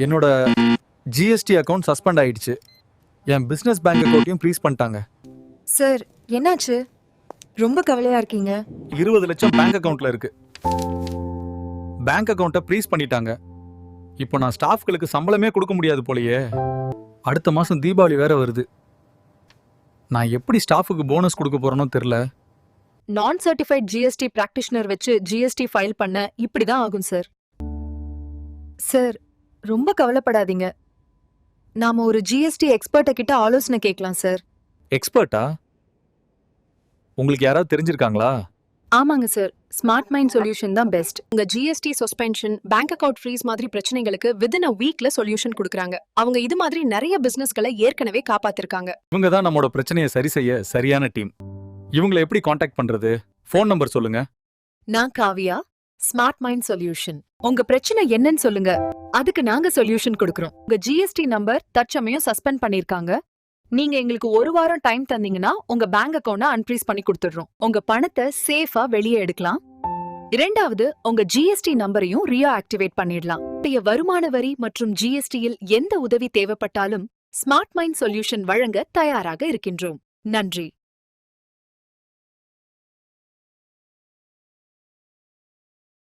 என்னோட GST account suspend ஆயிடுச்சு. என் business bank அக்கவுண்ட்டையும் freeze பண்ணிட்டாங்க. சார் என்னாச்சு? ரொம்ப கவலையா இருக்கீங்க. 20 லட்சம் பேங்க் அக்கவுண்ட்ல இருக்கு. பேங்க் அக்கவுண்ட்டை ஃப்ரீஸ் பண்ணிட்டாங்க. இப்போ நான் ஸ்டாஃப்களுக்கு சம்பளமே கொடுக்க முடியாது போலயே. அடுத்த மாசம் தீபாவளி வேற வருது. நான் எப்படி ஸ்டாஃபுக்கு போனஸ் கொடுக்க போறேனோ தெரியல. நான் சர்டிஃபைட் ஜிஎஸ்டி பிராக்டிஷனர் வச்சு ஜிஎஸ்டி ஃபைல் பண்ண இப்படிதான் ஆகும் சார். சார் ரொம்ப கவலைப்படாதீங்க. நாம ஒரு ஜிஎஸ்டி எக்ஸ்பர்ட்ட கிட்ட ஆலோசனை கேட்கலாம் சார். எக்ஸ்பர்ட்டா? உங்களுக்கு யாராவது தெரிஞ்சிருக்காங்களா? ஆமாங்க சார், ஸ்மார்ட் மைண்ட் சொல்யூஷன் தான் பெஸ்ட். உங்க GST suspension, bank account freeze மாதிரி பிரச்சனைகளுக்கு வித்தின் அ வீக்ல சொல்யூஷன் கொடுக்கறாங்க. அவங்க இது மாதிரி நிறைய பிசினஸ்களை ஏற்கனவே காப்பாத்திருக்காங்க. இவங்க தான் நம்மளோட பிரச்சனையை சரி செய்ய சரியான டீம். இவங்களை எப்படி காண்டாக்ட் பண்றது? ஃபோன் நம்பர் சொல்லுங்க. நான் காவியா, ஸ்மார்ட் மைண்ட் சொல்யூஷன். உங்க பிரச்சனை என்னன்னு சொல்லுங்க, அதுக்கு நாங்க சொல்யூஷன் கொடுக்கறோம். உங்க ஜிஎஸ்டி நம்பர் தற்சமயம் சஸ்பெண்ட் பண்ணிருக்காங்க. நீங்க எங்களுக்கு 1 வாரம் டைம் தந்தீங்கன்னா உங்க பேங்க் அக்கவுண்ட அன்ஃப்ரீஸ் பண்ணி கொடுத்துடுறோம். உங்க பணத்தை சேஃபா வெளியே எடுக்கலாம். இரண்டாவது, உங்க ஜிஎஸ்டி நம்பரையும் ரீஆக்டிவேட் பண்ணிடலாம். வருமான வரி மற்றும் ஜிஎஸ்டியில் எந்த உதவி தேவைப்பட்டாலும் ஸ்மார்ட் மைண்ட் சொல்யூஷன் வழங்க தயாராக இருக்கின்றோம். நன்றி.